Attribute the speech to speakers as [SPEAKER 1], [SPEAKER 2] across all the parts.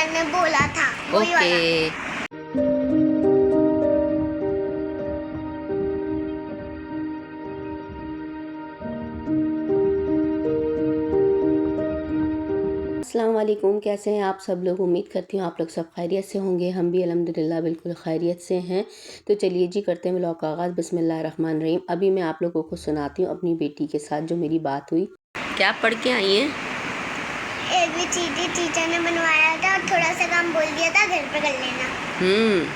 [SPEAKER 1] Teacher ने बोला था वही वाला।
[SPEAKER 2] ओके। अस्सलाम वालेकुम, कैसे हैं आप सब लोग। उम्मीद करती हूँ आप लोग सब खैरियत से होंगे। हम भी अल्हम्दुलिल्लाह बिल्कुल खैरियत से हैं। तो चलिए जी करते हैं व्लॉग का आगाज़। बिस्मिल्लाहिर्रहमानिर्रहीम। अभी मैं आप लोगों को सुनाती हूँ अपनी बेटी के साथ जो मेरी बात हुई। क्या पढ़ के आई हैं?
[SPEAKER 1] ABCD टीचर ने बनवाया था और थोड़ा सा काम बोल दिया था घर पे कर लेना।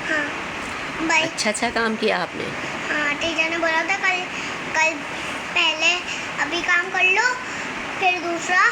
[SPEAKER 1] हाँ भाई।
[SPEAKER 2] अच्छा काम किया आपने।
[SPEAKER 1] हाँ टीचर ने बोला था कल कल पहले अभी काम कर लो, फिर दूसरा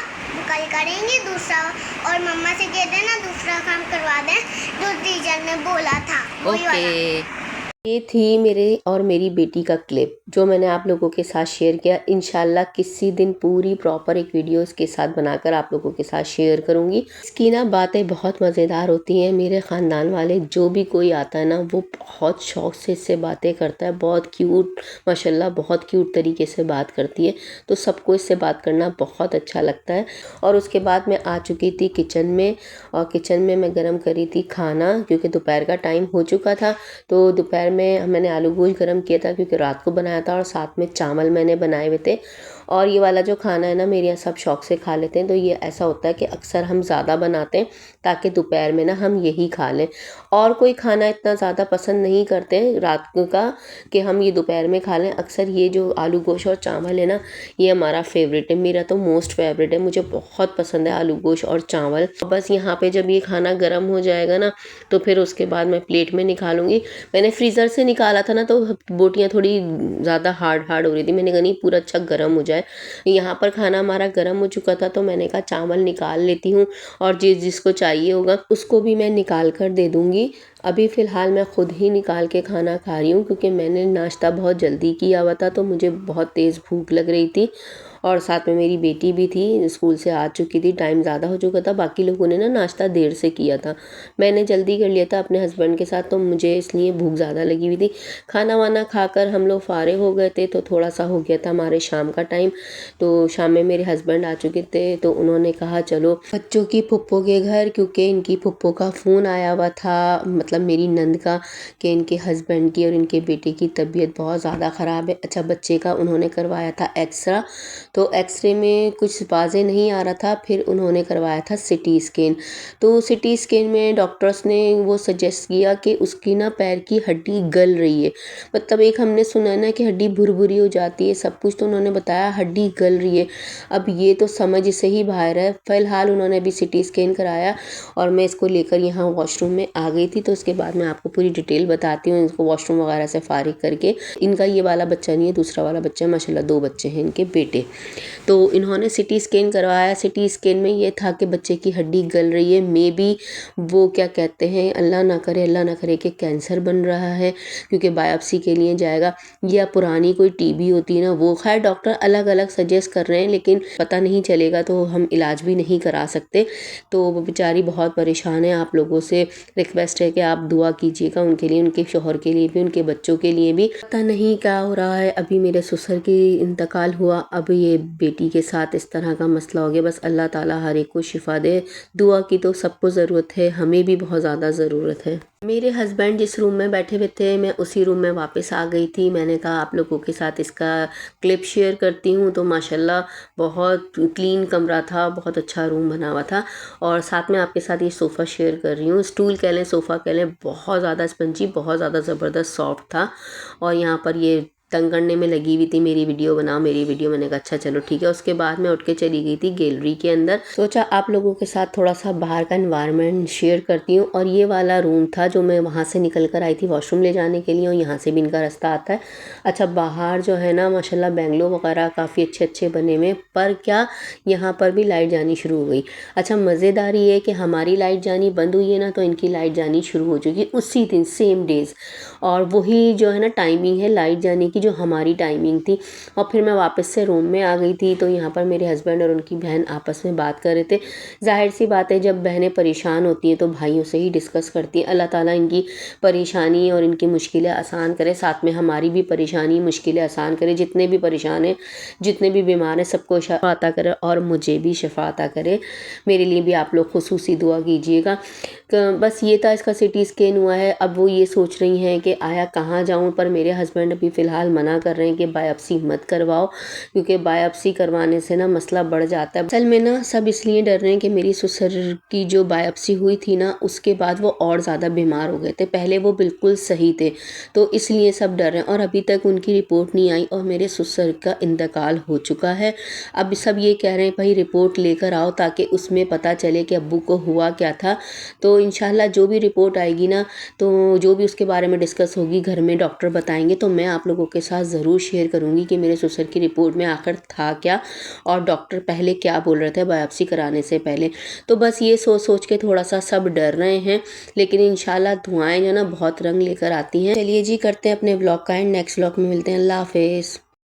[SPEAKER 1] कल करेंगे दूसरा, और मम्मा से कह देना दूसरा काम करवा दें जो टीचर ने बोला था वही वाला।
[SPEAKER 2] ओके। ये थी मेरे और मेरी बेटी का क्लिप जो मैंने आप लोगों के साथ शेयर किया। इंशाल्लाह किसी दिन पूरी प्रॉपर एक वीडियो इसके साथ बनाकर आप लोगों के साथ शेयर करूंगी। इसकी ना बातें बहुत मज़ेदार होती हैं। मेरे ख़ानदान वाले जो भी कोई आता है ना वो बहुत शौक़ से इससे बातें करता है। बहुत क्यूट, माशाल्लाह बहुत क्यूट तरीके से बात करती है। तो सबको इससे बात करना बहुत अच्छा लगता है। और उसके बाद मैं आ चुकी थी किचन में, और किचन में मैं गर्म करी थी खाना क्योंकि दोपहर का टाइम हो चुका था। तो दोपहर में मैंने आलू गोश्त गरम किया था क्योंकि रात को बनाया था, और साथ में चावल मैंने बनाए हुए थे। और ये वाला जो खाना है ना मेरे यहाँ सब शौक़ से खा लेते हैं। तो ये ऐसा होता है कि अक्सर हम ज़्यादा बनाते हैं ताकि दोपहर में ना हम यही खा लें। और कोई खाना इतना ज़्यादा पसंद नहीं करते रात का कि हम ये दोपहर में खा लें। अक्सर ये जो आलू गोश्त और चावल है ना ये हमारा फेवरेट है। मेरा तो मोस्ट फेवरेट है, मुझे बहुत पसंद है आलू गोश्त और चावल। बस यहाँ पे जब ये खाना गर्म हो जाएगा ना तो फिर उसके बाद मैं प्लेट में निकालूंगी। मैंने फ्रीज़र से निकाला था ना तो बोटियाँ थोड़ी ज़्यादा हार्ड हो रही थी। मैंने कहा नहीं पूरा अच्छा गर्म हो जाए। यहाँ पर खाना हमारा गर्म हो चुका था तो मैंने कहा चावल निकाल लेती हूँ, और जिसको चाहिए होगा उसको भी मैं निकाल कर दे दूँगी। अभी फ़िलहाल मैं ख़ुद ही निकाल के खाना खा रही हूँ क्योंकि मैंने नाश्ता बहुत जल्दी किया हुआ था तो मुझे बहुत तेज़ भूख लग रही थी। और साथ में मेरी बेटी भी थी, स्कूल से आ चुकी थी, टाइम ज़्यादा हो चुका था। बाकी लोगों ने ना नाश्ता देर से किया था, मैंने जल्दी कर लिया था अपने हस्बैंड के साथ, तो मुझे इसलिए भूख ज़्यादा लगी हुई थी। खाना वाना खाकर हम लोग फारिग हो गए थे तो थोड़ा सा हो गया था हमारे शाम का टाइम। तो शाम में मेरे हस्बैंड आ चुके थे तो उन्होंने कहा चलो बच्चों की फुप्पो के घर, क्योंकि इनकी फुप्पो का फ़ोन आया हुआ था, मतलब मेरी नंद का, कि इनके हस्बैंड की और इनके बेटे की तबीयत बहुत ज़्यादा ख़राब है। अच्छा बच्चे का उन्होंने करवाया था एक्सरा, तो एक्सरे में कुछ वाज़े नहीं आ रहा था। फिर उन्होंने करवाया था सिटी स्कैन। तो सिटी स्कैन में डॉक्टर्स ने वो सजेस्ट किया कि उसकी ना पैर की हड्डी गल रही है। मतलब एक हमने सुना है ना कि हड्डी भुरभुरी हो जाती है सब कुछ, तो उन्होंने बताया हड्डी गल रही है। अब ये तो समझ से ही बाहर है। फ़िलहाल उन्होंने अभी सिटी स्कैन कराया और मैं इसको लेकर यहाँ वॉशरूम में आ गई थी। तो उसके बाद मैं आपको पूरी डिटेल बताती हूँ इसको वॉशरूम वगैरह से फारिग करके। इनका ये वाला बच्चा नहीं है, दूसरा वाला बच्चा है। माशाल्लाह 2 बच्चे हैं इनके बेटे। तो इन्होंने सिटी स्कैन करवाया। सिटी स्कैन में ये था कि बच्चे की हड्डी गल रही है। मे बी वो क्या कहते हैं, अल्लाह ना करे कि कैंसर बन रहा है क्योंकि बायोप्सी के लिए जाएगा, या पुरानी कोई टीबी होती है ना वो। खैर डॉक्टर अलग अलग सजेस्ट कर रहे हैं लेकिन पता नहीं चलेगा तो हम इलाज भी नहीं करा सकते। तो वो बेचारी बहुत परेशान है। आप लोगों से रिक्वेस्ट है कि आप दुआ कीजिएगा उनके लिए, उनके शौहर के लिए भी, उनके बच्चों के लिए भी। पता नहीं क्या हो रहा है। अभी मेरे ससुर की इंतकाल हुआ, अब ये बेटी के साथ इस तरह का मसला हो गया। बस अल्लाह ताला हर एक को शिफा दे। दुआ की तो सबको ज़रूरत है, हमें भी बहुत ज़्यादा ज़रूरत है। मेरे हस्बैंड जिस रूम में बैठे हुए थे मैं उसी रूम में वापस आ गई थी। मैंने कहा आप लोगों के साथ इसका क्लिप शेयर करती हूँ। तो माशाल्लाह बहुत क्लीन कमरा था, बहुत अच्छा रूम बना हुआ था। और साथ में आपके साथ ये सोफ़ा शेयर कर रही हूँ। स्टूल कह लें, सोफ़ा कह लें, बहुत ज़्यादा स्पंजी, बहुत ज़्यादा ज़बरदस्त सॉफ्ट था। और यहाँ पर ये तंग करने में लगी हुई थी मेरी वीडियो बनाओ मेरी वीडियो। मैंने कहा अच्छा चलो ठीक है। उसके बाद मैं उठ के चली गई थी गैलरी के अंदर। सोचा आप लोगों के साथ थोड़ा सा बाहर का एनवायरनमेंट शेयर करती हूँ। और ये वाला रूम था जो मैं वहाँ से निकल कर आई थी वॉशरूम ले जाने के लिए, और यहाँ से भी इनका रास्ता आता है। अच्छा बाहर जो है ना माशाल्लाह बेंगलो वगैरह काफ़ी अच्छे अच्छे बने हुए, पर क्या यहाँ पर भी लाइट जानी शुरू हो गई। अच्छा मज़ेदार ये है कि हमारी लाइट जानी बंद हुई है ना तो इनकी लाइट जानी शुरू हो चुकी उसी दिन, सेम डेज़। और वही जो है ना टाइमिंग है लाइट जाने की जो हमारी टाइमिंग थी। और फिर मैं वापस से रूम में आ गई थी, तो यहाँ पर मेरे हस्बैंड और उनकी बहन आपस में बात कर रहे थे। ज़ाहिर सी बात है, जब बहनें परेशान होती हैं तो भाइयों से ही डिस्कस करती हैं। अल्लाह ताला इनकी परेशानी और इनकी मुश्किलें आसान करे, साथ में हमारी भी परेशानी मुश्किलें आसान करे। जितने भी परेशान हैं, जितने भी बीमार हैं, सबको शफा अता करे और मुझे भी शफा अता करे। मेरे लिए भी आप लोग खुसूसी दुआ कीजिएगा। बस ये था, इसका सिटी स्कैन हुआ है। अब वो ये सोच रही हैं कि आया कहाँ जाऊँ, पर मेरे हस्बैंड अभी फ़िलहाल मना कर रहे हैं कि बायोप्सी मत करवाओ, क्योंकि बायोप्सी करवाने से ना मसला बढ़ जाता है। असल में ना सब इसलिए डर रहे हैं कि मेरी ससुर की जो बायोप्सी हुई थी ना, उसके बाद वो और ज़्यादा बीमार हो गए थे। पहले वो बिल्कुल सही थे, तो इसलिए सब डर रहे हैं। और अभी तक उनकी रिपोर्ट नहीं आई और मेरे ससुर का इंतकाल हो चुका है। अब सब ये कह रहे हैं भाई रिपोर्ट लेकर आओ, ताकि उसमें पता चले कि अब्बू को हुआ क्या था। तो इंशाल्लाह जो भी रिपोर्ट आएगी ना, तो जो भी उसके बारे में डिस्कस होगी घर में, डॉक्टर बताएंगे, तो मैं आप लोगों के साथ ज़रूर शेयर करूँगी कि मेरे ससुर की रिपोर्ट में आखिर था क्या और डॉक्टर पहले क्या बोल रहे थे बायोप्सी कराने से पहले। तो बस ये सोच सोच के थोड़ा सा सब डर रहे हैं, लेकिन इंशाल्लाह दुआएं जो ना बहुत रंग लेकर आती हैं। चलिए जी, करते हैं अपने व्लॉग का एंड। नेक्स्ट व्लॉग में मिलते हैं। अल्लाह हाफिज़।